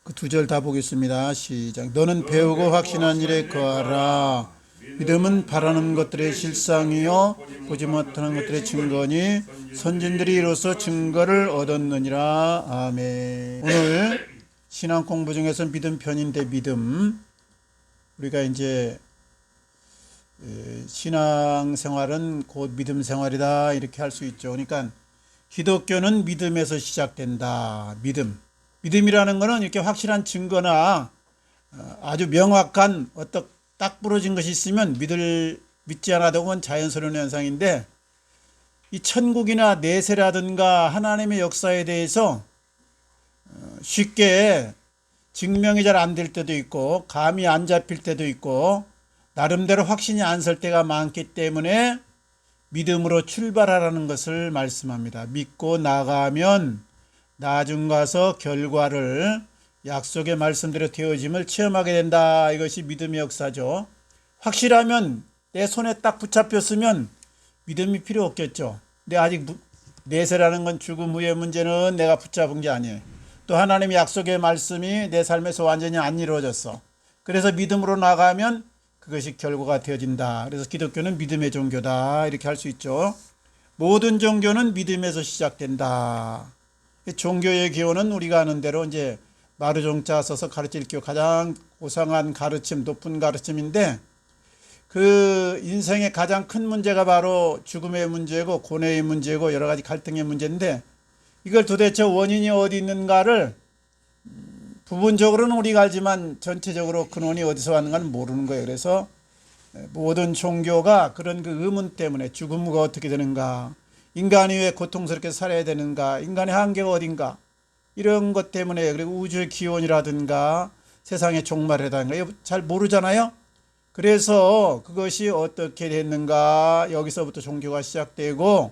그 두 절 다 보겠습니다. 시작. 너는 배우고 확신한 일에 거하라. 믿음은 바라는 것들의 실상이요 보지 못하는 것들의 증거니 선진들이 이로써 증거를 얻었느니라. 아멘. 오늘 신앙 공부 중에서 믿음 편인데 믿음, 우리가 이제 신앙생활은 곧 믿음 생활이다 이렇게 할 수 있죠. 그러니까 기독교는 믿음에서 시작된다. 믿음이라는 것은 이렇게 확실한 증거나 아주 명확한 어떤 딱 부러진 것이 있으면 믿지 않아도 그건 자연스러운 현상인데, 이 천국이나 내세라든가 하나님의 역사에 대해서 쉽게 증명이 잘 안 될 때도 있고 감이 안 잡힐 때도 있고 나름대로 확신이 안 설 때가 많기 때문에 믿음으로 출발하라는 것을 말씀합니다. 믿고 나가면 나중 가서 결과를 약속의 말씀대로 되어짐을 체험하게 된다. 이것이 믿음의 역사죠. 확실하면 내 손에 딱 붙잡혔으면 믿음이 필요 없겠죠. 근데 아직 내세라는 건 죽음 후의 문제는 내가 붙잡은 게 아니에요. 또 하나님의 약속의 말씀이 내 삶에서 완전히 안 이루어졌어. 그래서 믿음으로 나가면 그것이 결과가 되어진다. 그래서 기독교는 믿음의 종교다 이렇게 할 수 있죠. 모든 종교는 믿음에서 시작된다. 종교의 기원은 우리가 아는 대로 이제 마루종자 써서 가르칠 교 가장 고상한 가르침, 높은 가르침인데, 그 인생의 가장 큰 문제가 바로 죽음의 문제고 고뇌의 문제고 여러 가지 갈등의 문제인데, 이걸 도대체 원인이 어디 있는가를 부분적으로는 우리가 알지만 전체적으로 근원이 어디서 왔는가는 모르는 거예요. 그래서 모든 종교가 그런 그 의문 때문에 죽음과 어떻게 되는가, 인간이 왜 고통스럽게 살아야 되는가, 인간의 한계가 어딘가, 이런 것 때문에, 그리고 우주의 기원이라든가 세상의 종말이라든가 잘 모르잖아요. 그래서 그것이 어떻게 됐는가, 여기서부터 종교가 시작되고,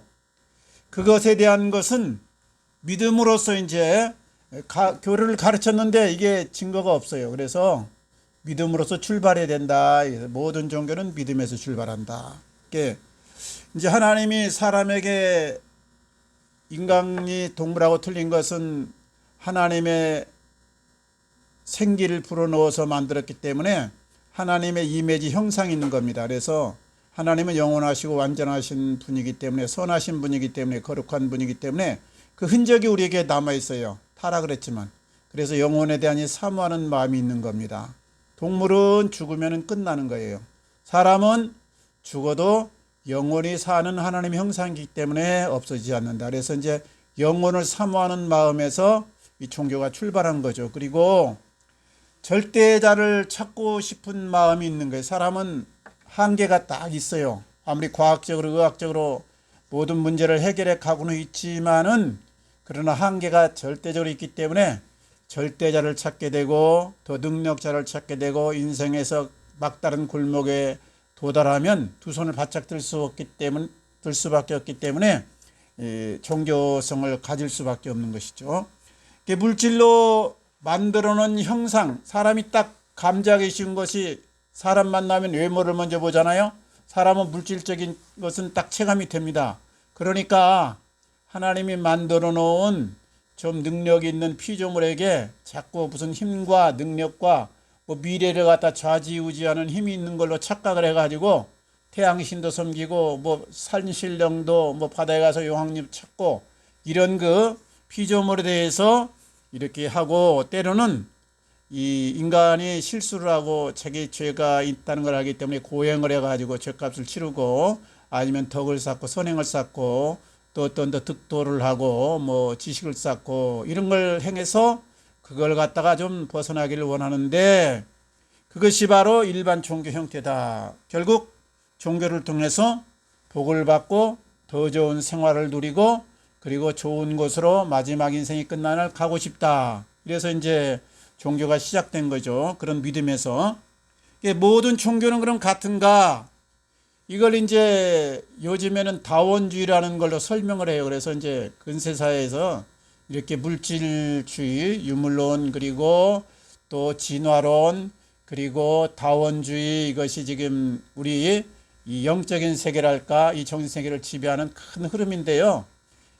그것에 대한 것은 믿음으로써 이제 교리를 가르쳤는데 이게 증거가 없어요. 그래서 믿음으로써 출발해야 된다. 모든 종교는 믿음에서 출발한다. 이제 하나님이 사람에게, 인간이 동물하고 틀린 것은 하나님의 생기를 불어넣어서 만들었기 때문에 하나님의 이미지 형상이 있는 겁니다. 그래서 하나님은 영원하시고 완전하신 분이기 때문에, 선하신 분이기 때문에, 거룩한 분이기 때문에 그 흔적이 우리에게 남아있어요. 타락을 했지만. 그래서 영혼에 대한 사모하는 마음이 있는 겁니다. 동물은 죽으면 끝나는 거예요. 사람은 죽어도 영원히 사는 하나님의 형상이기 때문에 없어지지 않는다. 그래서 이제 영혼을 사모하는 마음에서 이 종교가 출발한 거죠. 그리고 절대자를 찾고 싶은 마음이 있는 거예요. 사람은 한계가 딱 있어요. 아무리 과학적으로 의학적으로 모든 문제를 해결해 가고는 있지만은, 그러나 한계가 절대적으로 있기 때문에 절대자를 찾게 되고 더 능력자를 찾게 되고, 인생에서 막다른 골목에 도달하면 두 손을 바짝 들 수밖에 없기 때문에 종교성을 가질 수밖에 없는 것이죠. 물질로 만들어 놓은 형상, 사람이 딱 감지하기 쉬운 것이, 사람 만나면 외모를 먼저 보잖아요. 사람은 물질적인 것은 딱 체감이 됩니다. 그러니까 하나님이 만들어 놓은 좀 능력 있는 피조물에게 자꾸 무슨 힘과 능력과 미래를 갖다 좌지우지하는 힘이 있는 걸로 착각을 해가지고 태양신도 섬기고 산신령도 바다에 가서 용왕님 찾고, 이런 그 피조물에 대해서 이렇게 하고, 때로는 이 인간이 실수를 하고 자기 죄가 있다는 걸 알기 때문에 고행을 해가지고 죄값을 치르고, 아니면 덕을 쌓고 선행을 쌓고, 또 어떤 더 득도를 하고 지식을 쌓고, 이런 걸 행해서 그걸 갖다가 좀 벗어나기를 원하는데, 그것이 바로 일반 종교 형태다. 결국 종교를 통해서 복을 받고 더 좋은 생활을 누리고, 그리고 좋은 곳으로 마지막 인생이 끝나는 날 가고 싶다. 그래서 이제 종교가 시작된 거죠. 그런 믿음에서. 모든 종교는 그럼 같은가? 이걸 이제 요즘에는 다원주의라는 걸로 설명을 해요. 그래서 이제 근세사회에서 이렇게 물질주의, 유물론, 그리고 또 진화론, 그리고 다원주의, 이것이 지금 우리 이 영적인 세계랄까, 이 정신 세계를 지배하는 큰 흐름인데요.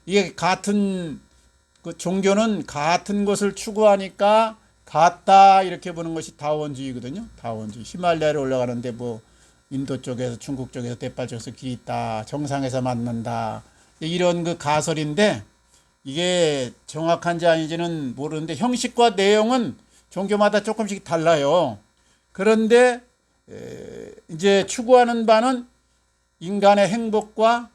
이게 같은 그 종교는 같은 것을 추구하니까 같다 이렇게 보는 것이 다원주의거든요. 다원주의. 히말라야로 올라가는데 뭐 인도 쪽에서 중국 쪽에서 대팔 쪽에서 길이 있다. 정상에서 만난다. 이런 그 가설인데 이게 정확한지 아닌지는 모르는데 형식과 내용은 종교마다 조금씩 달라요. 그런데 이제 추구하는 바는 인간의 행복과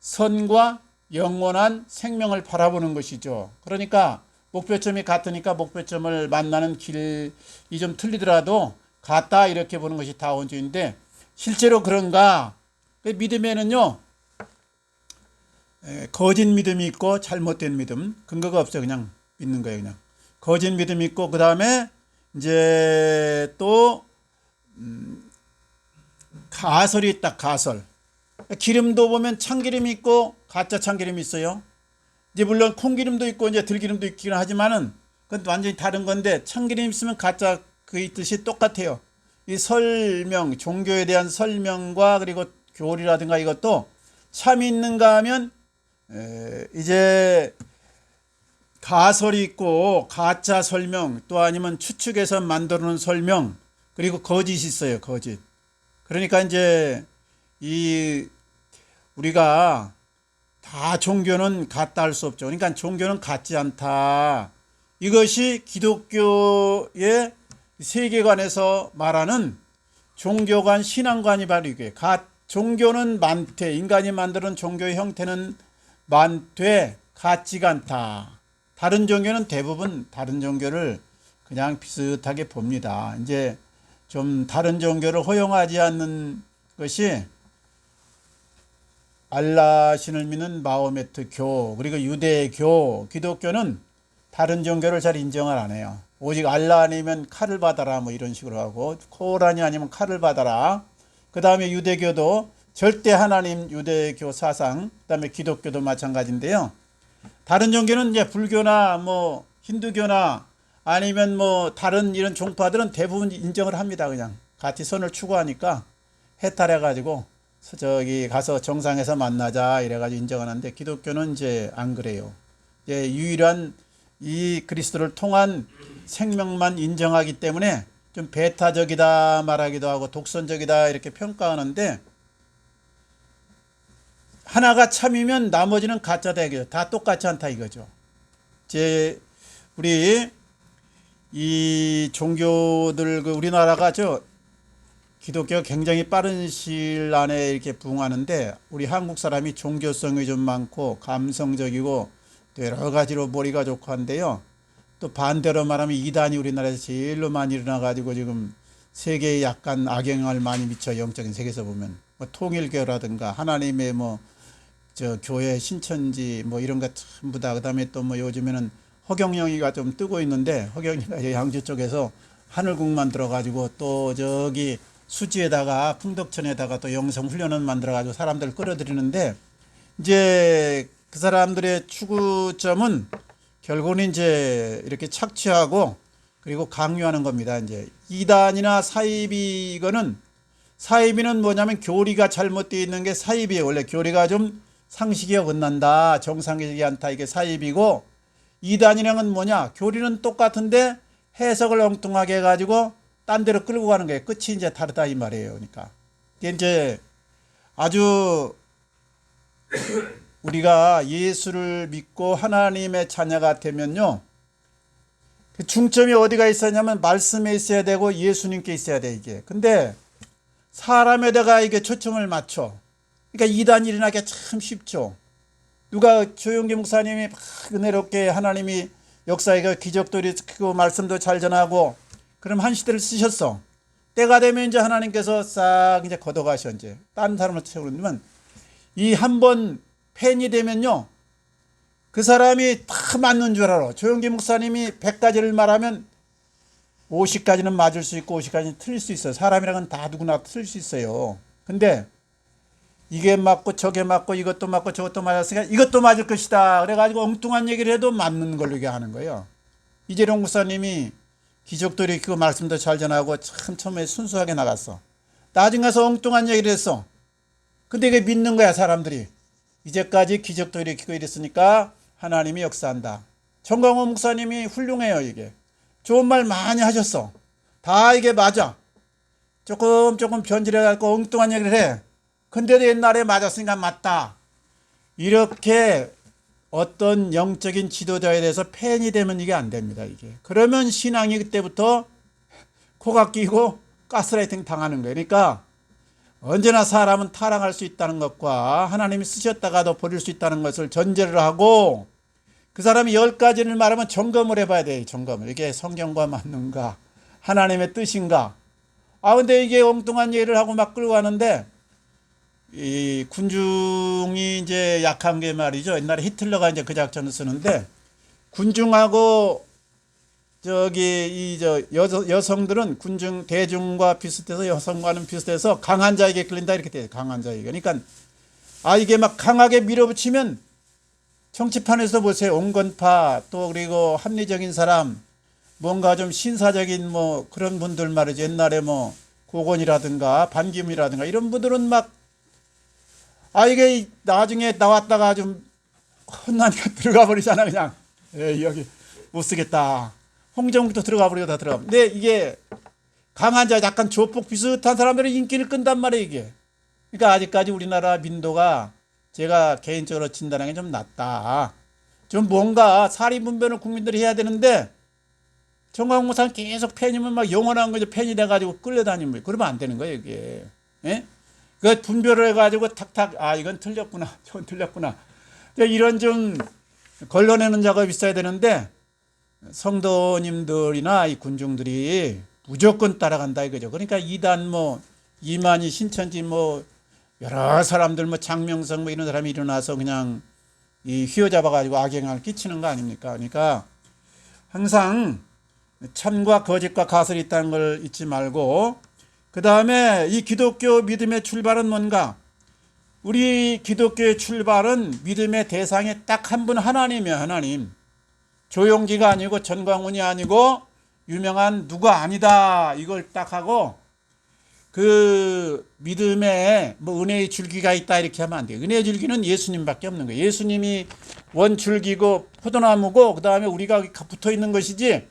선과 영원한 생명을 바라보는 것이죠. 그러니까 목표점이 같으니까 목표점을 만나는 길이 좀 틀리더라도 같다 이렇게 보는 것이 다원주의인데 실제로 그런가? 믿음에는요 거짓 믿음이 있고 잘못된 믿음, 근거가 없어요. 그냥 믿는 거예요. 그냥 거짓 믿음이 있고 그 다음에 이제 또 가설이 있다. 가설. 기름도 보면 참기름이 있고 가짜 참기름이 있어요. 이제 물론 콩기름도 있고 이제 들기름도 있긴 하지만은 그건 완전히 다른 건데 참기름 있으면 가짜 그 뜻이 똑같아요. 이 설명, 종교에 대한 설명과 그리고 교리라든가 이것도 참이 있는가 하면 이제 가설이 있고 가짜 설명 또 아니면 추측해서 만들어 놓은 설명 그리고 거짓이 있어요. 거짓. 그러니까 이제 이 우리가 다 종교는 같다 할 수 없죠. 그러니까 종교는 같지 않다. 이것이 기독교의 세계관에서 말하는 종교관, 신앙관이 바로 이게. 종교는 많되, 인간이 만드는 종교의 형태는 많되, 같지가 않다. 다른 종교는 대부분 다른 종교를 그냥 비슷하게 봅니다. 이제 좀 다른 종교를 허용하지 않는 것이 알라 신을 믿는 마호메트 교, 그리고 유대교, 기독교는 다른 종교를 잘 인정을 안 해요. 오직 알라 아니면 칼을 받아라 뭐 이런 식으로 하고 코란이 아니면 칼을 받아라. 그 다음에 유대교도 절대 하나님 유대교 사상, 그 다음에 기독교도 마찬가지인데요. 다른 종교는 이제 불교나 뭐 힌두교나 아니면 뭐 다른 이런 종파들은 대부분 인정을 합니다. 그냥 같이 선을 추구하니까 해탈해가지고 저기 가서 정상에서 만나자 이래가지고 인정하는데 기독교는 이제 안 그래요. 이제 유일한 이 그리스도를 통한 생명만 인정하기 때문에 좀 배타적이다 말하기도 하고 독선적이다 이렇게 평가하는데 하나가 참이면 나머지는 가짜다 이거죠. 다 똑같지 않다 이거죠. 이제 우리 이 종교들 우리나라가 기독교가 굉장히 빠른 시일 안에 이렇게 부흥하는데 우리 한국 사람이 종교성이 좀 많고 감성적이고 여러 가지로 머리가 좋고 한데요. 또 반대로 말하면 이단이 우리나라에서 제일로 많이 일어나가지고 지금 세계에 약간 악영향을 많이 미쳐 영적인 세계에서 보면 뭐 통일교라든가 하나님의 교회 신천지 뭐 이런 거 전부 다 그다음에 또 뭐 요즘에는 허경영이가 좀 뜨고 있는데 허경영이가 양주 쪽에서 하늘국만 들어가지고 또 저기 수지에다가 풍덕천에다가 또 영성 훈련원 만들어가지고 사람들 끌어들이는데 이제 그 사람들의 추구점은 결국은 이제 이렇게 착취하고 그리고 강요하는 겁니다. 이제 이단이나 사이비는 뭐냐면 교리가 잘못되어 있는 게 사이비예요. 원래 교리가 좀 상식이 어긋난다, 정상적이지 않다 이게 사이비고 이단이랑은 뭐냐? 교리는 똑같은데 해석을 엉뚱하게 해가지고 딴 데로 끌고 가는 거예요. 끝이 이제 다르다 이 말이에요. 그러니까 이제 아주 우리가 예수를 믿고 하나님의 자녀가 되면요. 그 중점이 어디가 있었냐면 말씀에 있어야 되고 예수님께 있어야 돼 이게. 근데 사람에다가 이게 초점을 맞춰. 그러니까 이단이 일어나기가 참 쉽죠. 누가 조용기 목사님이 막 은혜롭게 하나님이 역사에 기적도 일으키고 말씀도 잘 전하고 그럼 한 시대를 쓰셨어. 때가 되면 이제 하나님께서 싹 이제 걷어가셔 이제 다른 사람을 채우면 이 한 번 팬이 되면요 그 사람이 다 맞는 줄 알아. 조용기 목사님이 100가지를 말하면 50가지는 맞을 수 있고 50가지는 틀릴 수 있어요. 사람이랑은 다 누구나 틀릴 수 있어요. 근데 이게 맞고 저게 맞고 이것도 맞고 저것도 맞았으니까 이것도 맞을 것이다. 그래가지고 엉뚱한 얘기를 해도 맞는 걸로 이게 하는 거예요. 이재룡 목사님이 기적도 일으키고 말씀도 잘 전하고 참 처음에 순수하게 나갔어. 나중 가서 엉뚱한 얘기를 했어. 근데 이게 믿는 거야 사람들이. 이제까지 기적도 일으키고 이랬으니까 하나님이 역사한다. 정광훈 목사님이 훌륭해요 이게. 좋은 말 많이 하셨어. 다 이게 맞아. 조금 변질해갖고 엉뚱한 얘기를 해. 근데도 옛날에 맞았으니까 맞다. 이렇게 어떤 영적인 지도자에 대해서 팬이 되면 이게 안 됩니다. 이게. 그러면 신앙이 그때부터 코가 끼고 가스라이팅 당하는 거예요. 그러니까 언제나 사람은 타락할 수 있다는 것과 하나님이 쓰셨다가도 버릴 수 있다는 것을 전제를 하고 그 사람이 10가지를 말하면 점검을 해봐야 돼요. 점검을. 이게 성경과 맞는가? 하나님의 뜻인가? 근데 이게 엉뚱한 얘기를 하고 막 끌고 가는데 이 군중이 이제 약한 게 말이죠. 옛날에 히틀러가 이제 그 작전을 쓰는데 군중하고 여성들은 군중 대중과 비슷해서 여성과는 비슷해서 강한 자에게 끌린다 이렇게 돼요. 강한 자에게. 그러니까 이게 막 강하게 밀어붙이면 정치판에서 보세요. 온건파 또 그리고 합리적인 사람 뭔가 좀 신사적인 뭐 그런 분들 말이죠. 옛날에 뭐 고건이라든가 반기문이라든가 이런 분들은 막 이게 나중에 나왔다가 좀 혼나니까 들어가 버리잖아. 그냥 여기 못 쓰겠다. 홍정부터 들어가 버리고 다 들어가. 근데 이게 강한 자 약간 조폭 비슷한 사람들은 인기를 끈단 말이에요. 이게. 그러니까 아직까지 우리나라 민도가 제가 개인적으로 진단하는 게 좀 낮다. 좀 뭔가 사리분별을 국민들이 해야 되는데 정광훈 목사는 계속 팬이면 막 영원한 거죠. 팬이 돼가지고 끌려다니는 거예요. 그러면 안 되는 거예요. 이게. 예? 그 분별을 해가지고 탁탁 이건 틀렸구나. 저건 틀렸구나. 이런 좀 걸러내는 작업이 있어야 되는데 성도님들이나 이 군중들이 무조건 따라간다 이거죠. 그러니까 이단 뭐 이만희 신천지 뭐 여러 사람들 뭐 장명성 뭐 이런 사람이 일어나서 그냥 이 휘어잡아가지고 악영향을 끼치는 거 아닙니까? 그러니까 항상 참과 거짓과 가설이 있다는 걸 잊지 말고 그 다음에 이 기독교 믿음의 출발은 뭔가? 우리 기독교의 출발은 믿음의 대상이 딱 한 분 하나님이에요. 하나님. 조용기가 아니고 전광훈이 아니고 유명한 누가 아니다. 이걸 딱 하고 그 믿음에 뭐 은혜의 줄기가 있다 이렇게 하면 안 돼요. 은혜의 줄기는 예수님밖에 없는 거예요. 예수님이 원줄기고 포도나무고 그 다음에 우리가 붙어 있는 것이지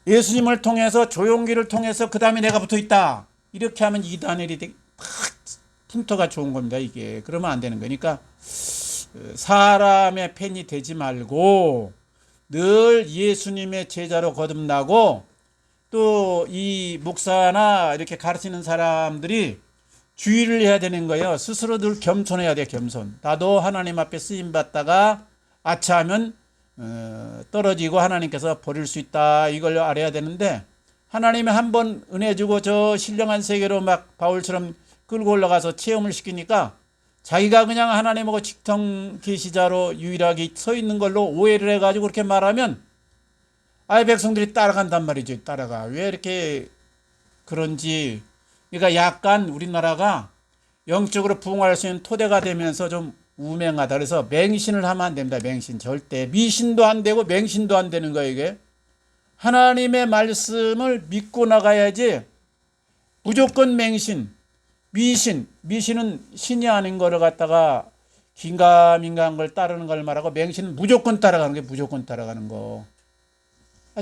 예수님을 통해서 조용기를 통해서 그 다음에 내가 붙어 있다. 이렇게 하면 이단엘이 팍 풍토가 좋은 겁니다. 이게. 그러면 안 되는 거니까 사람의 팬이 되지 말고 늘 예수님의 제자로 거듭나고 또 이 목사나 이렇게 가르치는 사람들이 주의를 해야 되는 거예요. 스스로 늘 겸손해야 돼요. 겸손. 나도 하나님 앞에 쓰임받다가 아차하면 떨어지고 하나님께서 버릴 수 있다. 이걸 알아야 되는데 하나님이 한번 은혜 주고 저 신령한 세계로 막 바울처럼 끌고 올라가서 체험을 시키니까 자기가 그냥 하나님하고 직통 계시자로 유일하게 서 있는 걸로 오해를 해가지고 그렇게 말하면 백성들이 따라간단 말이죠. 따라가. 왜 이렇게 그런지. 그러니까 약간 우리나라가 영적으로 부흥할 수 있는 토대가 되면서 좀 우맹하다. 그래서 맹신을 하면 안 됩니다. 맹신. 절대. 미신도 안 되고 맹신도 안 되는 거예요. 이게. 하나님의 말씀을 믿고 나가야지 무조건 맹신. 미신은 신이 아닌 거를 갖다가 긴가민가한 걸 따르는 걸 말하고 맹신은 무조건 따라가는 게 무조건 따라가는 거.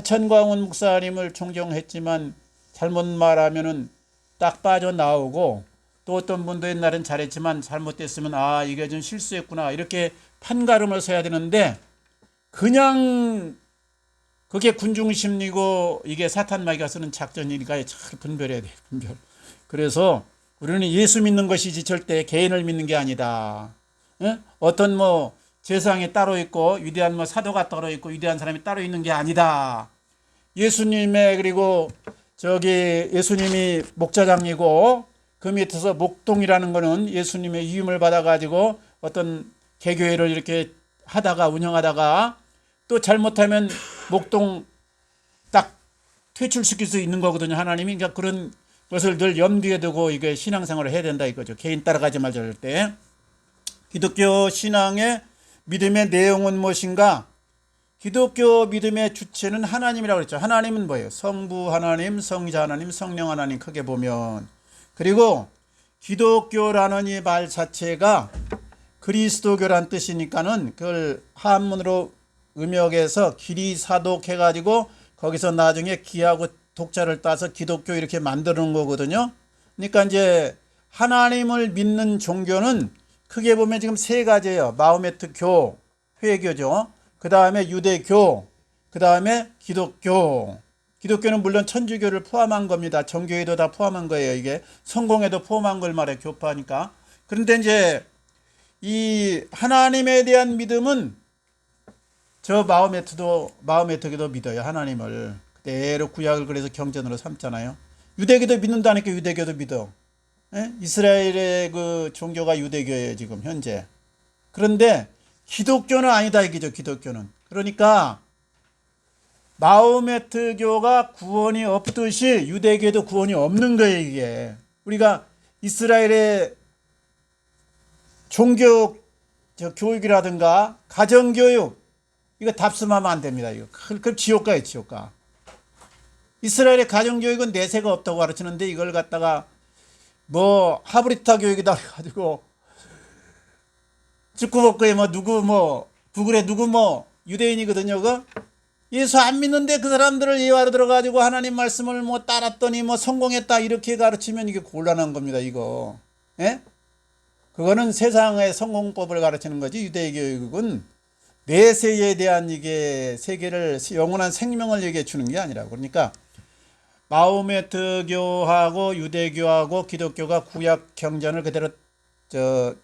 전광훈 목사님을 존경했지만 잘못 말하면은 딱 빠져나오고 또 어떤 분도 옛날엔 잘했지만 잘못됐으면 이게 좀 실수했구나 이렇게 판가름을 서야 되는데 그냥 그게 군중심리고 이게 사탄마귀가 쓰는 작전이니까 잘 분별해야 돼요. 분별. 그래서 우리는 예수 믿는 것이지 절대 개인을 믿는 게 아니다. 어떤 뭐 세상에 따로 있고 위대한 뭐 사도가 따로 있고 위대한 사람이 따로 있는 게 아니다. 예수님의 그리고 예수님이 목자장이고 그 밑에서 목동이라는 거는 예수님의 위임을 받아가지고 어떤 개교회를 이렇게 하다가 운영하다가 또 잘못하면 목동 딱 퇴출시킬 수 있는 거거든요. 하나님이. 그러니까 그런 것을 늘 염두에 두고 이게 신앙생활을 해야 된다 이거죠. 개인 따라가지 말자 할 때. 기독교 신앙의 믿음의 내용은 무엇인가? 기독교 믿음의 주체는 하나님이라고 그랬죠. 하나님은 뭐예요? 성부 하나님, 성자 하나님, 성령 하나님 크게 보면. 그리고 기독교라는 이 말 자체가 그리스도교란 뜻이니까는 그걸 한문으로 음역해서 기리사독 해가지고 거기서 나중에 기하고 독자를 따서 기독교 이렇게 만드는 거거든요. 그러니까 이제 하나님을 믿는 종교는 크게 보면 지금 세 가지예요. 마호메트 교, 회교죠. 그 다음에 유대교, 그 다음에 기독교. 기독교는 물론 천주교를 포함한 겁니다. 정교회도 다 포함한 거예요. 이게 성공회도 포함한 걸 말해, 교파니까. 그런데 이제 이 하나님에 대한 믿음은 저 마호메트교도 믿어요. 하나님을 그대로 구약을 그래서 경전으로 삼잖아요. 유대교도 믿는다니까 유대교도 믿어. 예? 이스라엘의 그 종교가 유대교예요, 지금 현재. 그런데 기독교는 아니다 이거죠. 기독교는. 그러니까 마호메트교가 구원이 없듯이 유대교도 구원이 없는 거예요. 이게 우리가 이스라엘의 종교 교육이라든가 가정교육 이거 답습하면 안 됩니다. 이거 그럼 지옥가예요. 지옥가. 이스라엘의 가정교육은 내세가 없다고 가르치는데 이걸 갖다가 뭐 하브리타 교육이다 해가지고 축구복구에 뭐 누구 뭐 구글에 누구 뭐 유대인이거든요. 그 예수 안 믿는데 그 사람들을 예화로 들어가지고 하나님 말씀을 뭐 따랐더니 뭐 성공했다 이렇게 가르치면 이게 곤란한 겁니다. 이거. 예? 그거는 세상의 성공법을 가르치는 거지. 유대교육은 내세에 대한 이게 세계를 영원한 생명을 얘기해 주는 게 아니라. 그러니까 마호메트교하고 유대교하고 기독교가 구약 경전을 그대로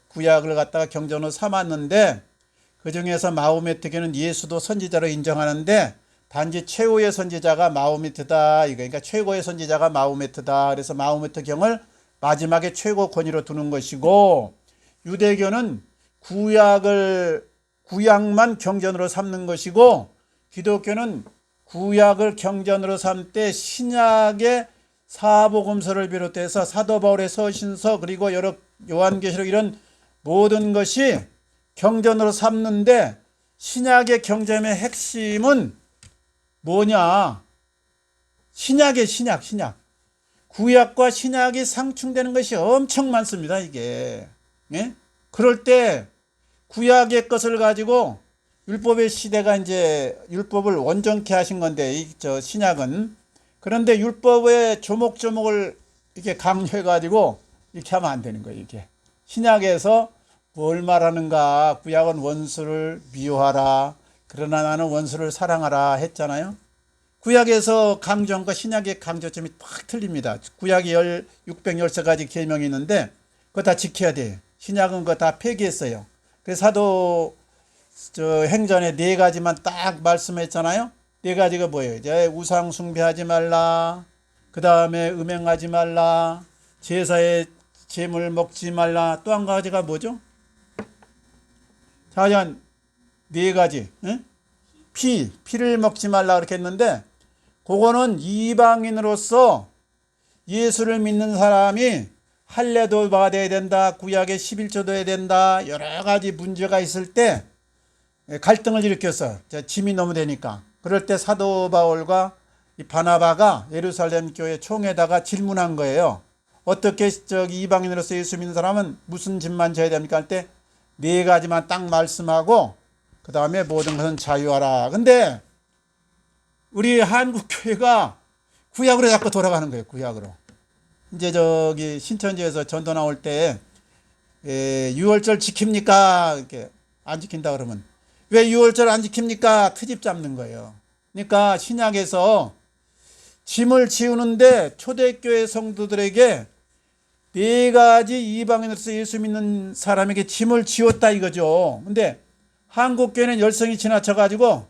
구약을 갖다가 경전으로 삼았는데 그 중에서 마호메트교는 예수도 선지자로 인정하는데 단지 최후의 선지자가 마호메트다. 그러니까 최고의 선지자가 마호메트다. 그래서 마호메트경을 마지막에 최고 권위로 두는 것이고 유대교는 구약만 경전으로 삼는 것이고 기독교는 구약을 경전으로 삼때 신약의 사복음서를 비롯해서 사도 바울의 서신서 그리고 여러 요한계시록 이런 모든 것이 경전으로 삼는데 신약의 경전의 핵심은 뭐냐? 신약의 신약. 구약과 신약이 상충되는 것이 엄청 많습니다. 이게. 예? 그럴 때 구약의 것을 가지고 율법의 시대가 이제 율법을 온전케 하신 건데 저 신약은 그런데 율법의 조목조목을 이렇게 강조해 가지고 이렇게 하면 안 되는 거예요. 이게 신약에서 뭘 말하는가? 구약은 원수를 미워하라. 그러나 나는 원수를 사랑하라 했잖아요. 구약에서 강조한 거 신약의 강조점이 팍 틀립니다. 구약이 613가지 계명이 있는데 그거 다 지켜야 돼요. 신약은 그거 다 폐기했어요. 그래서 사도 행전에 4가지만 딱 말씀했잖아요. 4가지가 뭐예요? 이제 우상 숭배하지 말라. 그 다음에 음행하지 말라. 제사의 제물 먹지 말라. 또 한 가지가 뭐죠? 자, 한 4가지. 응? 피를 먹지 말라 그렇게 했는데 그거는 이방인으로서 예수를 믿는 사람이 할례도 받아야 된다. 구약의 11조도 해야 된다. 여러 가지 문제가 있을 때 갈등을 일으켰어. 짐이 너무 되니까. 그럴 때 사도 바울과 바나바가 예루살렘 교회 총회에다가 질문한 거예요. 어떻게 이방인으로서 예수 믿는 사람은 무슨 짐만 져야 됩니까? 할 때 4가지만 딱 말씀하고 그 다음에 모든 것은 자유하라. 근데 우리 한국 교회가 구약으로 자꾸 돌아가는 거예요. 구약으로. 이제 신천지에서 전도 나올 때 6월절 지킵니까? 이렇게 안 지킨다 그러면 왜 6월절 안 지킵니까? 트집 잡는 거예요. 그러니까 신약에서 짐을 지우는데 초대교회 성도들에게 4가지 이방인으로서 예수 믿는 사람에게 짐을 지웠다 이거죠. 근데 한국 교회는 열성이 지나쳐가지고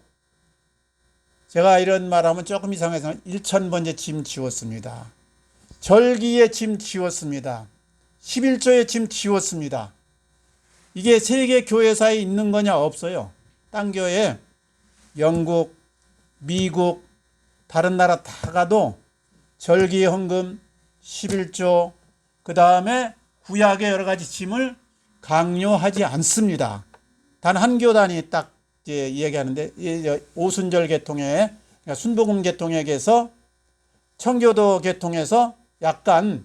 제가 이런 말하면 조금 이상해서 1000번째 짐 지웠습니다. 절기에 짐 지웠습니다. 11조에 짐 지웠습니다. 이게 세계 교회사에 있는 거냐? 없어요. 딴 교회, 영국, 미국, 다른 나라 다 가도 절기 헌금, 11조, 그 다음에 구약의 여러 가지 짐을 강요하지 않습니다. 단 한 교단이 딱 이야기하는데 오순절 계통에 그러니까 순복음 계통에게서 청교도 계통에서 약간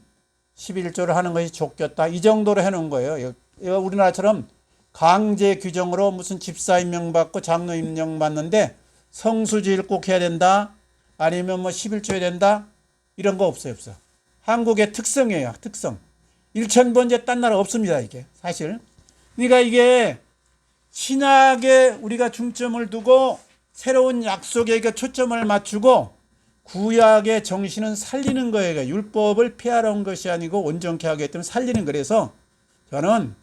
11조를 하는 것이 좁겠다. 이 정도로 해놓은 거예요. 우리나라처럼 강제 규정으로 무슨 집사 임명받고 장로 임명받는데 성수주의를 꼭 해야 된다. 아니면 뭐 11조에 된다 이런 거 없어요. 없어. 한국의 특성이에요. 특성. 일천번제 딴 나라 없습니다. 이게 사실. 그러니까 이게 신약에 우리가 중점을 두고 새로운 약속에 초점을 맞추고 구약의 정신은 살리는 거예요. 율법을 폐하러 온 것이 아니고 온전케 하기 때문에 살리는. 그래서 저는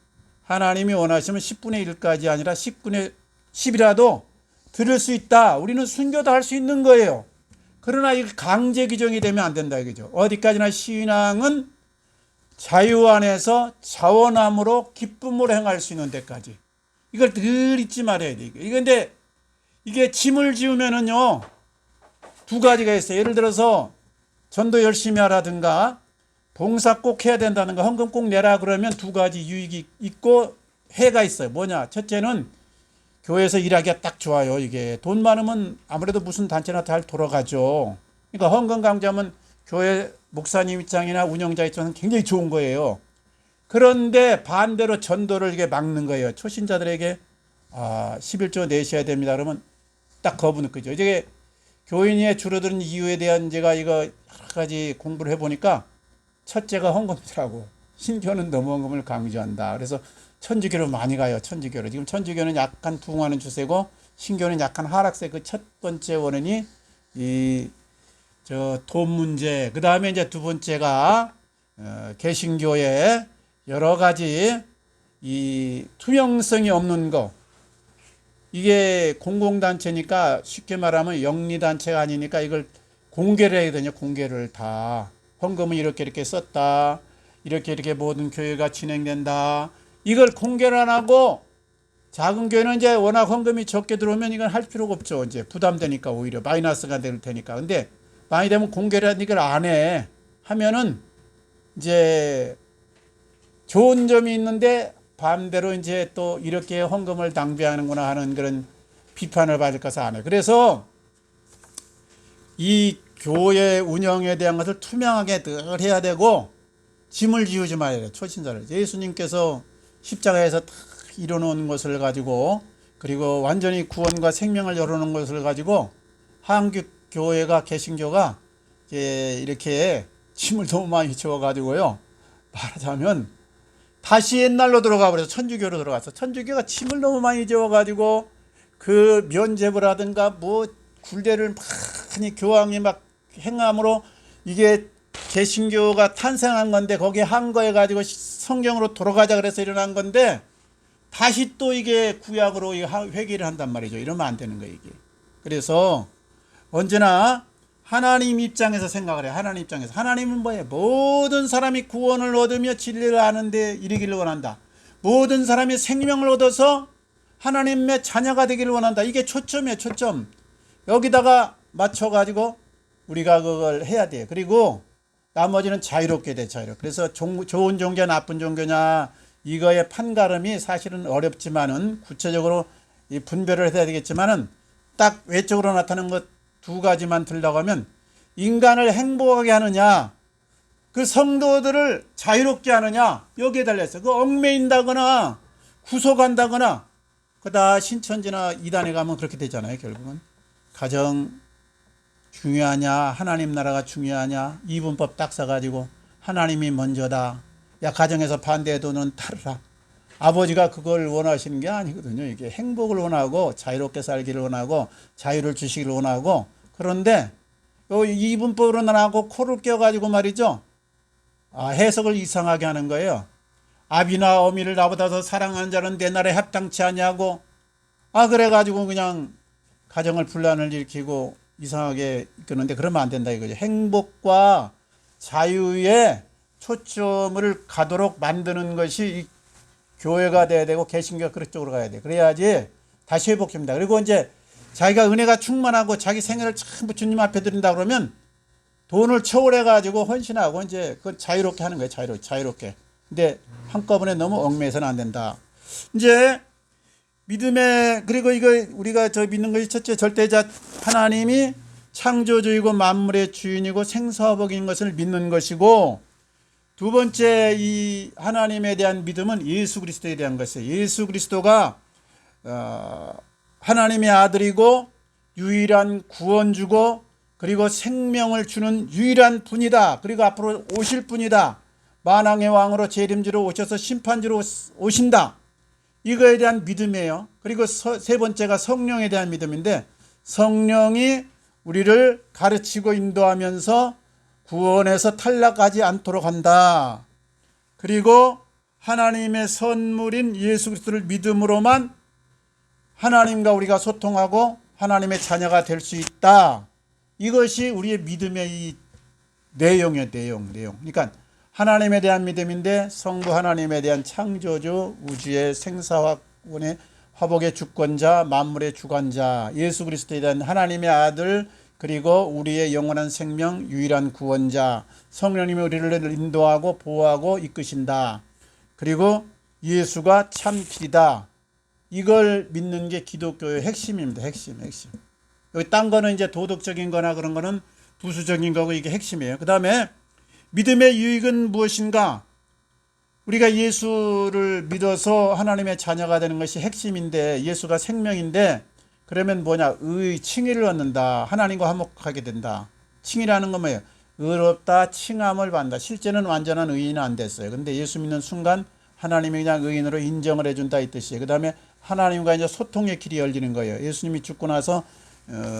하나님이 원하시면 10분의 1까지 아니라 10분의 10이라도 들을 수 있다. 우리는 순교도 할 수 있는 거예요. 그러나 이 강제 규정이 되면 안 된다 이거죠. 어디까지나 신앙은 자유 안에서 자원함으로 기쁨으로 행할 수 있는 데까지. 이걸 늘 잊지 말아야 돼. 이건데 이게 짐을 지우면은요 두 가지가 있어요. 예를 들어서 전도 열심히 하라든가 봉사 꼭 해야 된다든가 헌금 꼭 내라 그러면 두 가지 유익이 있고 해가 있어요. 뭐냐? 첫째는 교회에서 일하기가 딱 좋아요. 이게 돈 많으면 아무래도 무슨 단체나 잘 돌아가죠. 그러니까 헌금 강조하면 교회 목사님 입장이나 운영자 입장은 굉장히 좋은 거예요. 그런데 반대로 전도를 이게 막는 거예요. 초신자들에게 11조 내셔야 됩니다. 그러면 딱 거부는 거죠. 이제 교인이 줄어드는 이유에 대한 제가 이거 여러 가지 공부를 해보니까 첫째가 헌금이더라고. 신교는 너무 헌금을 강조한다. 그래서 천주교로 많이 가요. 천주교로. 지금 천주교는 약간 부흥하는 추세고 신교는 약간 하락세. 그 첫 번째 원인이 돈 문제. 그 다음에 이제 두 번째가 개신교의 여러 가지 이 투명성이 없는 거. 이게 공공단체니까 쉽게 말하면 영리단체가 아니니까 이걸 공개를 해야 되냐. 공개를 다. 헌금은 이렇게 썼다. 이렇게 모든 교회가 진행된다. 이걸 공개를 안 하고 작은 교회는 이제 워낙 헌금이 적게 들어오면 이건 할 필요가 없죠. 이제 부담되니까 오히려 마이너스가 될 테니까. 근데 많이 되면 공개를 이걸 안 해. 하면은 이제 좋은 점이 있는데 반대로 이제 또 이렇게 헌금을 낭비하는구나 하는 그런 비판을 받을 것을 안 해. 그래서 이 교회 운영에 대한 것을 투명하게 늘 해야 되고 짐을 지우지 말아야 돼. 초신자를. 예수님께서 십자가에서 다 이뤄놓은 것을 가지고 그리고 완전히 구원과 생명을 열어놓은 것을 가지고 한국 교회가 개신교가 이제 이렇게 짐을 너무 많이 지워가지고요. 말하자면 다시 옛날로 들어가 버려서 천주교로 들어가서 천주교가 짐을 너무 많이 지워가지고 그 면죄부를 하든가 뭐 굴대를 많이 교황이 막 행함으로 이게 개신교가 탄생한 건데 거기에 한 거에 가지고 성경으로 돌아가자 그래서 일어난 건데 다시 또 이게 구약으로 회귀를 한단 말이죠. 이러면 안 되는 거예요, 이게. 그래서 언제나 하나님 입장에서 생각을 해요. 하나님 입장에서. 하나님은 뭐예요? 모든 사람이 구원을 얻으며 진리를 아는데 이르기를 원한다. 모든 사람이 생명을 얻어서 하나님의 자녀가 되기를 원한다. 이게 초점이에요, 초점. 여기다가 맞춰가지고 우리가 그걸 해야 돼요. 그리고 나머지는 자유롭게 돼, 자유롭게. 그래서 좋은 종교, 나쁜 종교냐, 이거의 판가름이 사실은 어렵지만은 구체적으로 이 분별을 해야 되겠지만은 딱 외적으로 나타나는 것 두 가지만 들라고 하면 인간을 행복하게 하느냐, 그 성도들을 자유롭게 하느냐, 여기에 달려있어. 그 얽매인다거나 구속한다거나, 그다 신천지나 이단에 가면 그렇게 되잖아요, 결국은. 가정 중요하냐, 하나님 나라가 중요하냐, 이분법 딱 써가지고 하나님이 먼저다. 야, 가정에서 반대해도 넌 따르라. 아버지가 그걸 원하시는 게 아니거든요. 이게 행복을 원하고 자유롭게 살기를 원하고 자유를 주시기를 원하고, 그런데 이분법으로 나하고 코를 껴가지고 말이죠. 해석을 이상하게 하는 거예요. 아비나 어미를 나보다 더 사랑하는 자는 내 나라에 합당치 않냐고. 그래가지고 그냥 가정을 분란을 일으키고 이상하게 이끄는데 그러면 안 된다 이거죠. 행복과 자유에 초점을 가도록 만드는 것이 이 교회가 돼야 되고 개신교가 그쪽으로 가야 돼. 그래야지 다시 회복됩니다. 그리고 이제 자기가 은혜가 충만하고 자기 생애를 전부 주님 앞에 드린다 그러면 돈을 초월해가지고 헌신하고 이제 그걸 자유롭게 하는 거예요. 자유롭게. 근데 한꺼번에 너무 얽매여서는 안 된다. 이제 그리고 이거 우리가 믿는 것이 첫째, 절대자 하나님이 창조주이고 만물의 주인이고 생사복인 것을 믿는 것이고, 두 번째 이 하나님에 대한 믿음은 예수 그리스도에 대한 것이에요. 예수 그리스도가 하나님의 아들이고 유일한 구원주고 그리고 생명을 주는 유일한 분이다. 그리고 앞으로 오실 분이다. 만왕의 왕으로 재림주로 오셔서 심판주로 오신다. 이거에 대한 믿음이에요. 그리고 세 번째가 성령에 대한 믿음인데, 성령이 우리를 가르치고 인도하면서 구원에서 탈락하지 않도록 한다. 그리고 하나님의 선물인 예수 그리스도를 믿음으로만 하나님과 우리가 소통하고 하나님의 자녀가 될 수 있다. 이것이 우리의 믿음의 이 내용이에요. 내용. 그러니까 하나님에 대한 믿음인데, 성부 하나님에 대한 창조주, 우주의 생사화원의 화복의 주권자, 만물의 주관자, 예수 그리스도에 대한 하나님의 아들, 그리고 우리의 영원한 생명, 유일한 구원자, 성령님이 우리를 인도하고 보호하고 이끄신다. 그리고 예수가 참 길이다. 이걸 믿는 게 기독교의 핵심입니다. 핵심. 여기 딴 거는 이제 도덕적인 거나 그런 거는 부수적인 거고, 이게 핵심이에요. 그 다음에 믿음의 유익은 무엇인가? 우리가 예수를 믿어서 하나님의 자녀가 되는 것이 핵심인데, 예수가 생명인데, 그러면 뭐냐? 칭의를 얻는다. 하나님과 화목하게 된다. 칭의라는 건 뭐예요? 의롭다, 칭함을 받는다. 실제는 완전한 의인은 안 됐어요. 근데 예수 믿는 순간 하나님이 그냥 의인으로 인정을 해준다 이 뜻이에요. 그 다음에 하나님과 이제 소통의 길이 열리는 거예요. 예수님이 죽고 나서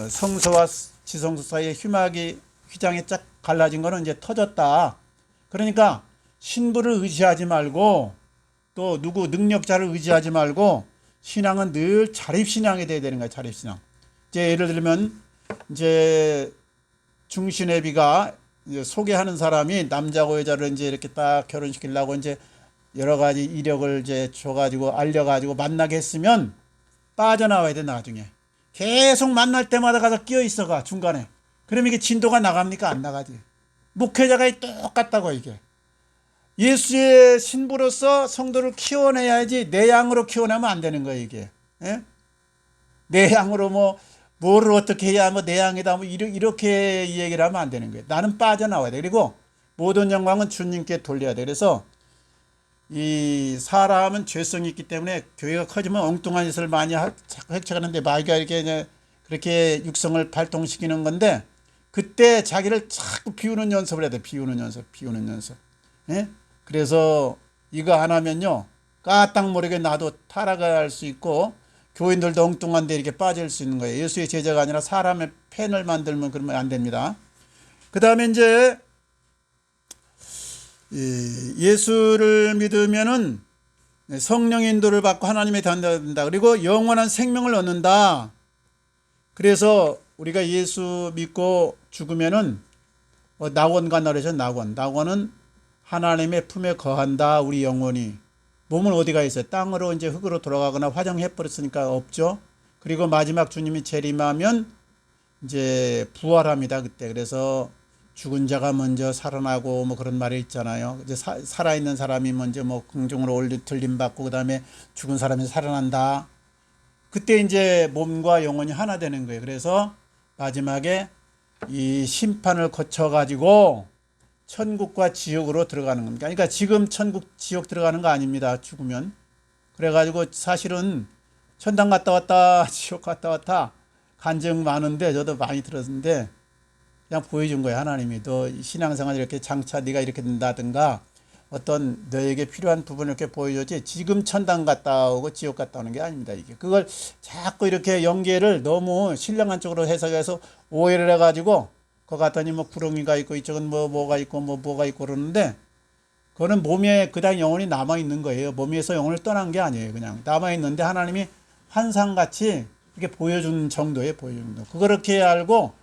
성소와 지성소 사이에 휘장이 쫙 갈라진 거는 이제 터졌다. 그러니까 신부를 의지하지 말고, 또 누구 능력자를 의지하지 말고, 신앙은 늘 자립신앙이 돼야 되는 거예요. 자립신앙. 이제 예를 들면 이제 중신애비가 소개하는 사람이 남자고 여자를 이제 이렇게 딱 결혼시키려고 이제 여러 가지 이력을 이제 줘가지고 알려가지고 만나게 했으면 빠져나와야 돼. 나중에 계속 만날 때마다 가서 끼어 있어가 중간에. 그럼 이게 진도가 나갑니까? 안 나가지. 목회자가 똑같다고. 이게 예수의 신부로서 성도를 키워내야지, 내 양으로 키워내면 안 되는 거예요. 이게 내 양으로 뭐를 어떻게 해야 내 양이다 이렇게 얘기를 하면 안 되는 거예요. 나는 빠져나와야 돼. 그리고 모든 영광은 주님께 돌려야 돼. 그래서 이 사람은 죄성이 있기 때문에 교회가 커지면 엉뚱한 짓을 많이 획책하는데, 마귀가 이렇게 그렇게 육성을 발동시키는 건데, 그때 자기를 자꾸 비우는 연습을 해야 돼. 비우는 연습. 예? 그래서 이거 안 하면요, 까딱 모르게 나도 타락할 수 있고, 교인들도 엉뚱한 데 이렇게 빠질 수 있는 거예요. 예수의 제자가 아니라 사람의 팬을 만들면 그러면 안 됩니다. 그 다음에 이제 예수를 믿으면은 성령의 인도를 받고 하나님의 단다된다. 그리고 영원한 생명을 얻는다. 그래서 우리가 예수 믿고 죽으면은 낙원 간다 그러죠. 낙원은 하나님의 품에 거한다. 우리 영혼이. 몸은 어디가 있어요? 땅으로 이제 흙으로 돌아가거나 화정해 버렸으니까 없죠. 그리고 마지막 주님이 재림하면 이제 부활합니다. 그때. 그래서 죽은 자가 먼저 살아나고 그런 말이 있잖아요. 이제 살아있는 사람이 먼저 공중으로 들림받고, 그 다음에 죽은 사람이 살아난다. 그때 이제 몸과 영혼이 하나 되는 거예요. 그래서 마지막에 이 심판을 거쳐가지고 천국과 지옥으로 들어가는 겁니다. 그러니까 지금 천국, 지옥 들어가는 거 아닙니다. 죽으면. 그래가지고 사실은 천당 갔다 왔다, 지옥 갔다 왔다 간증 많은데, 저도 많이 들었는데, 그냥 보여준 거예요. 하나님이 너 신앙생활 이렇게 장차 네가 이렇게 된다든가 어떤 너에게 필요한 부분을 이렇게 보여주지, 지금 천당 갔다 오고 지옥 갔다 오는 게 아닙니다. 이게 그걸 자꾸 이렇게 연계를 너무 신령한 쪽으로 해석해서 오해를 해가지고, 거 같더니 구렁이가 있고 이쪽은 뭐가 있고 뭐가 있고 그러는데, 그거는 몸에 그냥 영혼이 남아 있는 거예요. 몸에서 영혼을 떠난 게 아니에요. 그냥 남아 있는데 하나님이 환상같이 이렇게 보여준 정도에 보여준 거. 그렇게 알고,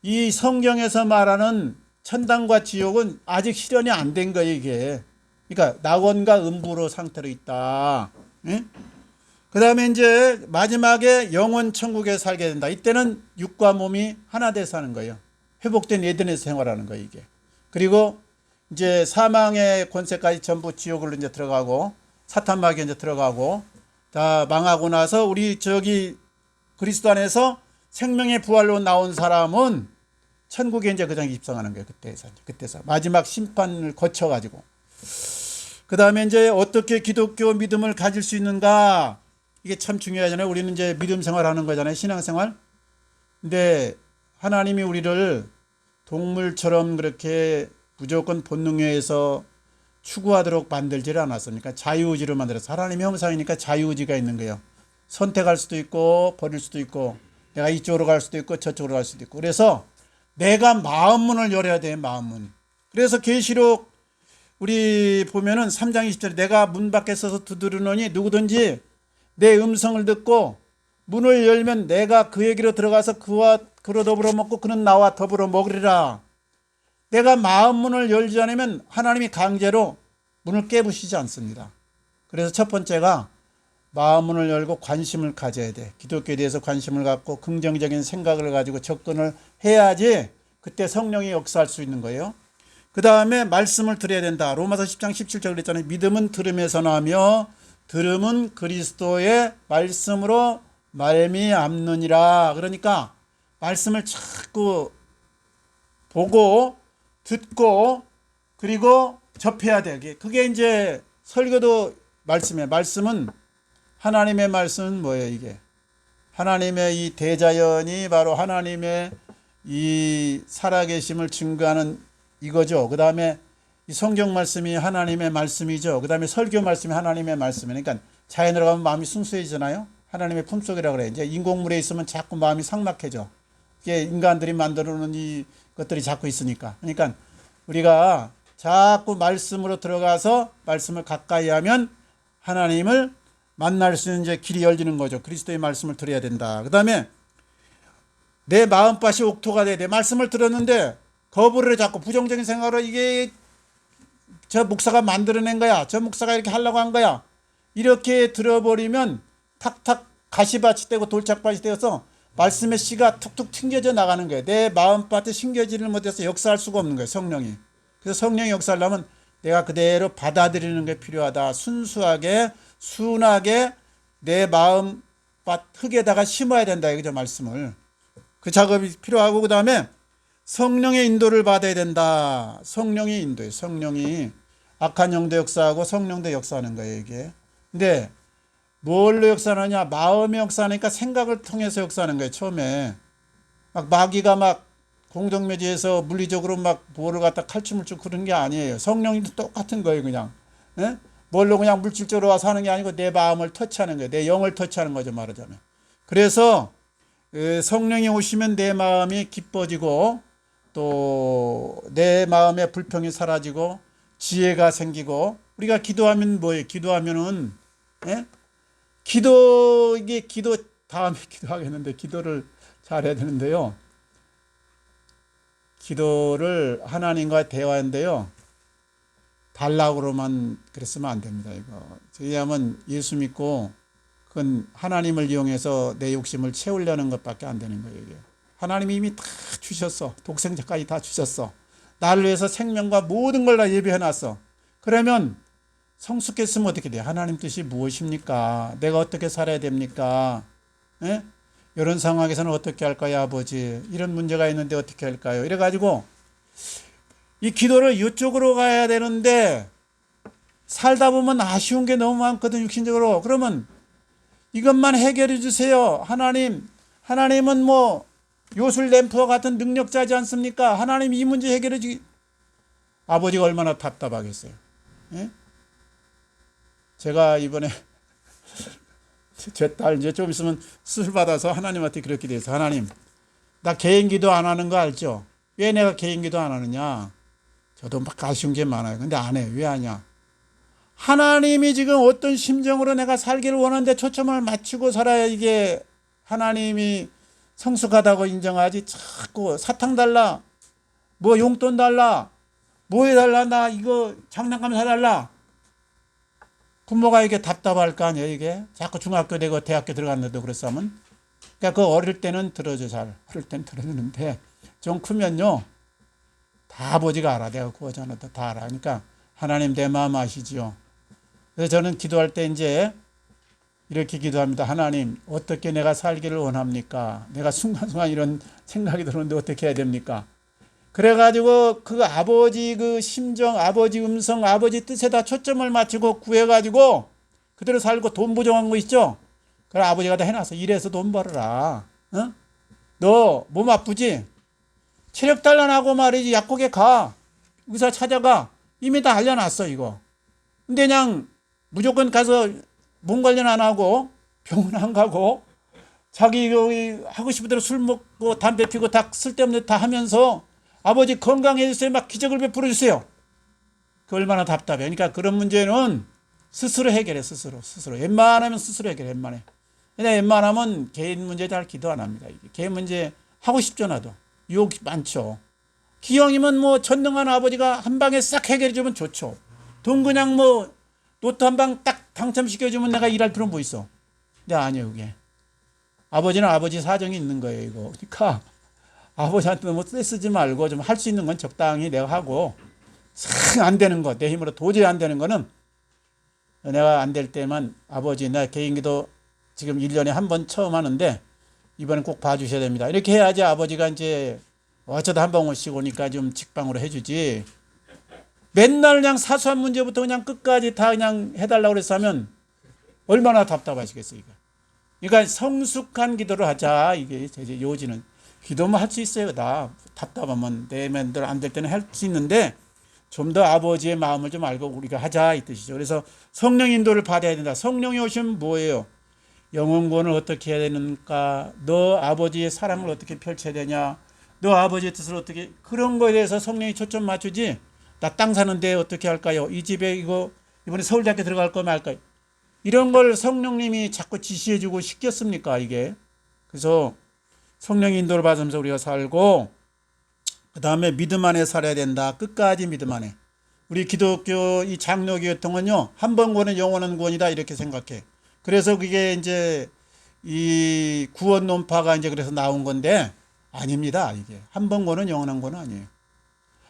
이 성경에서 말하는 천당과 지옥은 아직 실현이 안 된 거예요. 이게 그러니까 낙원과 음부로 상태로 있다. 예? 그 다음에 이제 마지막에 영원 천국에 살게 된다. 이때는 육과 몸이 하나 돼서 사는 거예요. 회복된 에덴에서 생활하는 거예요. 이게. 그리고 이제 사망의 권세까지 전부 지옥으로 이제 들어가고, 사탄 마귀에 이제 들어가고 다 망하고 나서 우리 그리스도 안에서 생명의 부활로 나온 사람은 천국에 이제 그냥 입성하는 거예요. 그때서 마지막 심판을 거쳐가지고. 그 다음에 이제 어떻게 기독교 믿음을 가질 수 있는가? 이게 참 중요하잖아요. 우리는 이제 믿음 생활하는 거잖아요. 신앙생활. 근데 하나님이 우리를 동물처럼 그렇게 무조건 본능에 의해서 추구하도록 만들지를 않았습니까? 자유의지로 만들어서. 하나님의 형상이니까 자유의지가 있는 거예요. 선택할 수도 있고 버릴 수도 있고 내가 이쪽으로 갈 수도 있고 저쪽으로 갈 수도 있고. 그래서 내가 마음문을 열어야 돼. 마음문. 그래서 계시록 우리 보면은 3장 20절에 내가 문 밖에 서서 두드리노니 누구든지 내 음성을 듣고 문을 열면 내가 그에게로 들어가서 그로 더불어 먹고 그는 나와 더불어 먹으리라. 내가 마음문을 열지 않으면 하나님이 강제로 문을 깨부시지 않습니다. 그래서 첫 번째가 마음문을 열고 관심을 가져야 돼. 기독교에 대해서 관심을 갖고 긍정적인 생각을 가지고 접근을 해야지 그때 성령이 역사할 수 있는 거예요. 그 다음에 말씀을 들어야 된다. 로마서 10장 17절 그랬잖아요. 믿음은 들음에서 나며 들음은 그리스도의 말씀으로 말미암느니라. 그러니까 말씀을 자꾸 보고 듣고 그리고 접해야 돼. 그게 이제 설교도 말씀이에요. 말씀은 하나님의 말씀은 뭐예요? 이게 하나님의 이 대자연이 바로 하나님의 이 살아계심을 증거하는 이거죠. 그 다음에 이 성경 말씀이 하나님의 말씀이죠. 그 다음에 설교 말씀이 하나님의 말씀이니까 그러니까 자연으로 가면 마음이 순수해지잖아요. 하나님의 품속이라고 그래. 이제 인공물에 있으면 자꾸 마음이 삭막해져. 이게 인간들이 만들어 놓은 이 것들이 자꾸 있으니까. 그러니까 우리가 자꾸 말씀으로 들어가서 말씀을 가까이 하면 하나님을 만날 수 있는 이제 길이 열리는 거죠. 그리스도의 말씀을 들어야 된다. 그 다음에 내 마음밭이 옥토가 돼. 내 말씀을 들었는데 거부를 해. 자꾸 부정적인 생각으로 이게 저 목사가 만들어낸 거야. 저 목사가 이렇게 하려고 한 거야. 이렇게 들어버리면 탁탁 가시밭이 되고 돌짝밭이 되어서 말씀의 씨가 툭툭 튕겨져 나가는 거예요. 내 마음밭에 심겨지를 못해서 역사할 수가 없는 거예요. 성령이. 그래서 성령이 역사하려면 내가 그대로 받아들이는 게 필요하다. 순수하게 순하게 내 마음밭 흙에다가 심어야 된다. 이거죠. 말씀을. 그 작업이 필요하고 그 다음에 성령의 인도를 받아야 된다. 성령의 인도예요. 성령이 악한 영도 역사하고 성령도 역사하는 거예요. 이게. 근데 뭘로 역사하느냐? 마음의 역사하니까 생각을 통해서 역사하는 거예요. 처음에 막 마귀가 막 공동묘지에서 물리적으로 막 뭐를 갖다 칼춤을 추고 그런 게 아니에요. 성령님도 똑같은 거예요. 그냥 예? 뭘로 그냥 물질적으로 와서 하는 게 아니고 내 마음을 터치하는 거예요. 내 영을 터치하는 거죠. 말하자면. 그래서 성령이 오시면 내 마음이 기뻐지고 또 내 마음의 불평이 사라지고 지혜가 생기고 우리가 기도하면 뭐예요? 기도하면은 예? 이게 기도 다음에 기도하겠는데 기도를 잘해야 되는데요. 기도를 하나님과 대화인데요. 달라고로만 그랬으면 안 됩니다. 이거. 왜냐하면 예수 믿고 그건 하나님을 이용해서 내 욕심을 채우려는 것밖에 안 되는 거예요. 이게. 하나님이 이미 다 주셨어. 독생자까지 다 주셨어. 나를 위해서 생명과 모든 걸 다 예비해놨어. 그러면 성숙했으면 어떻게 돼요? 하나님 뜻이 무엇입니까? 내가 어떻게 살아야 됩니까? 예? 이런 상황에서는 어떻게 할까요, 아버지? 이런 문제가 있는데 어떻게 할까요? 이래가지고 이 기도를 이쪽으로 가야 되는데 살다 보면 아쉬운 게 너무 많거든, 육신적으로. 그러면 이것만 해결해 주세요. 하나님은 뭐 요술 램프와 같은 능력자지 않습니까? 하나님 이 문제 해결해 주기. 아버지가 얼마나 답답하겠어요. 예? 제가 이번에 제 딸 이제 좀 있으면 수술 받아서 하나님한테 그렇게 돼서 하나님, 나 개인기도 안 하는 거 알죠? 왜 내가 개인기도 안 하느냐? 저도 막 아쉬운 게 많아요. 근데 안 해. 왜 하냐? 하나님이 지금 어떤 심정으로 내가 살기를 원하는데 초점을 맞추고 살아야 이게 하나님이 성숙하다고 인정하지. 자꾸 사탕 달라, 뭐 용돈 달라, 뭐 해달라, 나 이거 장난감 사달라. 부모가 이게 답답할 거 아니에요. 이게 자꾸 중학교 되고 대학교 들어갔는데도 그랬으면. 그러니까 그 어릴 때는 들어줘. 잘 어릴 때는 들어주는데 좀 크면요 다 아버지가 알아. 내가 구하자마자 다 알아. 그러니까 하나님 내 마음 아시지요. 그래서 저는 기도할 때 이제 이렇게 기도합니다. 하나님, 어떻게 내가 살기를 원합니까? 내가 순간순간 이런 생각이 들었는데 어떻게 해야 됩니까? 그래가지고 그 아버지 그 심정, 아버지 음성, 아버지 뜻에다 초점을 맞추고 구해가지고 그대로 살고 돈 부정한 거 있죠? 그래 아버지가 다 해놨어. 이래서 돈 벌어라. 어? 너 몸 아프지? 체력 단련하고 말이지 약국에 가. 의사 찾아가. 이미 다 알려놨어 이거. 근데 그냥 무조건 가서 몸 관련 안 하고 병원 안 가고 자기 여기 하고 싶은 대로 술 먹고 담배 피고 다 쓸데없는 다 하면서 아버지 건강해주세요 막 기적을 베풀어 주세요. 그 얼마나 답답해. 그러니까 그런 문제는 스스로 해결해. 스스로 웬만하면 스스로 해결해. 웬만하면 개인 문제 잘 기도 안 합니다. 이게 개인 문제 하고 싶죠. 나도 유혹이 많죠. 기왕이면 뭐 전능한 아버지가 한 방에 싹 해결해 주면 좋죠. 돈 그냥 뭐 로또 한 방 딱 당첨시켜 주면 내가 일할 필요는 뭐 있어. 근데 아니에요. 그게 아버지는 아버지 사정이 있는 거예요 이거. 그러니까 아버지한테 너무 쓰지 말고 좀 할 수 있는 건 적당히 내가 하고 안 되는 거, 내 힘으로 도저히 안 되는 거는 내가 안 될 때만 아버지 나 개인기도 지금 1년에 한 번 처음 하는데 이번엔 꼭 봐주셔야 됩니다. 이렇게 해야지 아버지가 이제 어쩌다 한 번 오시고 오니까 좀 직방으로 해주지. 맨날 그냥 사소한 문제부터 그냥 끝까지 다 그냥 해달라고 그래서 하면 얼마나 답답하시겠어요. 이거. 그러니까 성숙한 기도를 하자. 이게 제 요지는. 기도만 할 수 있어요. 다 답답하면 내 맨들 안 될 때는 할 수 있는데 좀 더 아버지의 마음을 좀 알고 우리가 하자 이 뜻이죠. 그래서 성령 인도를 받아야 된다. 성령이 오시면 뭐예요? 영혼구원을 어떻게 해야 되는가? 너 아버지의 사랑을 어떻게 펼쳐야 되냐? 너 아버지의 뜻을 어떻게 그런 거에 대해서 성령이 초점 맞추지. 나 땅 사는데 어떻게 할까요? 이 집에 이거 이번에 서울대학교 들어갈 거 말까요? 이런 걸 성령님이 자꾸 지시해주고 시켰습니까 이게? 그래서 성령 인도를 받으면서 우리가 살고 그 다음에 믿음 안에 살아야 된다. 끝까지 믿음 안에. 우리 기독교 이 장로교통은요. 한 번 구원은 영원한 구원이다 이렇게 생각해. 그래서 그게 이제 이 구원 논파가 이제 그래서 나온 건데 아닙니다. 이게 한 번 구원은 영원한 구원은 아니에요.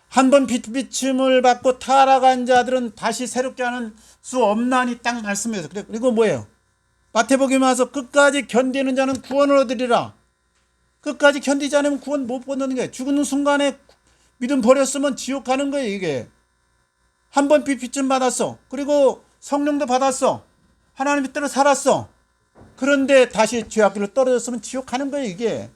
한 번 비침을 받고 타락한 자들은 다시 새롭게 하는 수 없나니 딱 말씀해서 그래. 그리고 뭐예요? 마태복음에 와서 끝까지 견디는 자는 구원을 얻으리라. 끝까지 견디지 않으면 구원 못 받는 거예요. 죽는 순간에 믿음 버렸으면 지옥 가는 거예요. 이게 한 번 비침 받았어. 그리고 성령도 받았어. 하나님의 뜻대로 살았어. 그런데 다시 죄악길로 떨어졌으면 지옥 가는 거예요. 이게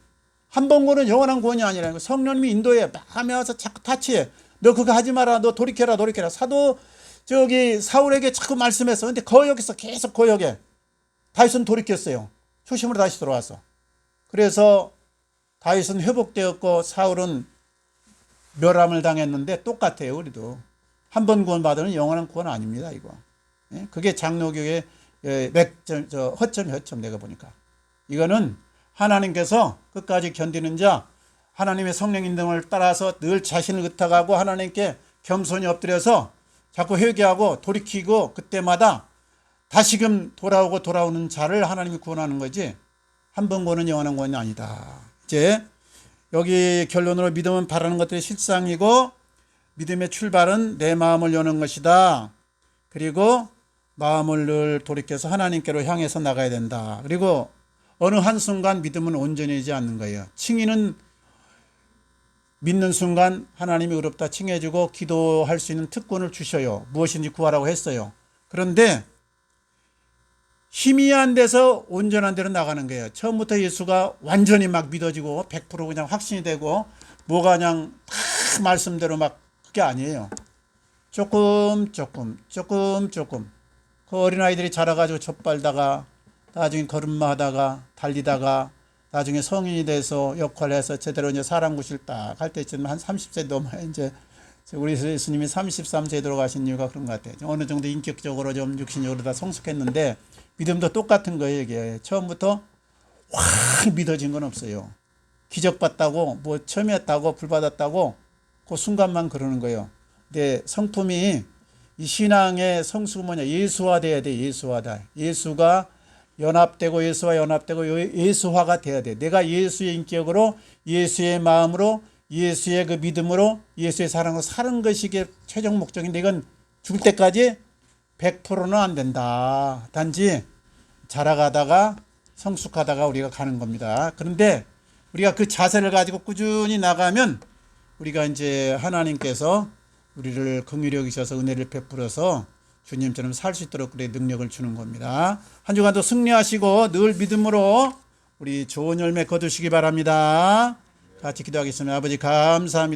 한 번 구원은 영원한 구원이 아니라는 거예요. 성령님이 인도해. 마음에 와서 자꾸 타치해. 너 그거 하지 마라. 너 돌이켜라. 사도 사울에게 자꾸 말씀했어. 근데 거역했어. 계속 거역해. 다윗은 돌이켰어요. 초심으로 다시 돌아왔어. 그래서 다윗은 회복되었고 사울은 멸함을 당했는데 똑같아요. 우리도 한 번 구원 받으면 영원한 구원 아닙니다. 이거. 그게 장로교의 허점 내가 보니까 이거는 하나님께서 끝까지 견디는 자 하나님의 성령 인도를 따라서 늘 자신을 의탁하고 하나님께 겸손히 엎드려서 자꾸 회개하고 돌이키고 그때마다 다시금 돌아오는 자를 하나님이 구원하는 거지 한 번 구원은 영원한 구원이 아니다. 이제 여기 결론으로 믿음은 바라는 것들의 실상이고 믿음의 출발은 내 마음을 여는 것이다. 그리고 마음을 늘 돌이켜서 하나님께로 향해서 나가야 된다. 그리고 어느 한순간 믿음은 온전해지지 않는 거예요. 칭의는 믿는 순간 하나님이 의롭다 칭해주고 기도할 수 있는 특권을 주셔요. 무엇인지 구하라고 했어요. 그런데 힘이 안 돼서 온전한 대로 나가는 거예요. 처음부터 예수가 완전히 막 믿어지고 100% 그냥 확신이 되고 뭐가 그냥 다 말씀대로 막 그게 아니에요. 조금 그 어린아이들이 자라가지고 젖발다가 나중에 걸음마 하다가 달리다가 나중에 성인이 돼서 역할을 해서 제대로 이제 사람 구실 딱 할 때쯤 한 30세 넘어야 이제 우리 예수님이 33세에 들어가신 이유가 그런 것 같아요. 어느 정도 인격적으로 좀 육신적으로 다 성숙했는데 믿음도 똑같은 거예요. 이게 처음부터 확 믿어진 건 없어요. 기적받다고 뭐 처음 했다고 불 받았다고 그 순간만 그러는 거예요. 근데 성품이 이 신앙의 성수가 뭐냐? 예수화돼야 돼. 예수가 예수와 연합되고 예수화가 돼야 돼. 내가 예수의 인격으로 예수의 마음으로 예수의 그 믿음으로 예수의 사랑으로 사는 것이 이게 최종 목적인데 이건 죽을 때까지 100%는 안 된다. 단지 자라가다가 성숙하다가 우리가 가는 겁니다. 그런데 우리가 그 자세를 가지고 꾸준히 나가면 우리가 이제 하나님께서 우리를 긍휼히 여기셔서 은혜를 베풀어서 주님처럼 살 수 있도록 그의 능력을 주는 겁니다. 한 주간도 승리하시고 늘 믿음으로 우리 좋은 열매 거두시기 바랍니다. 같이 기도하겠습니다. 아버지 감사합니다.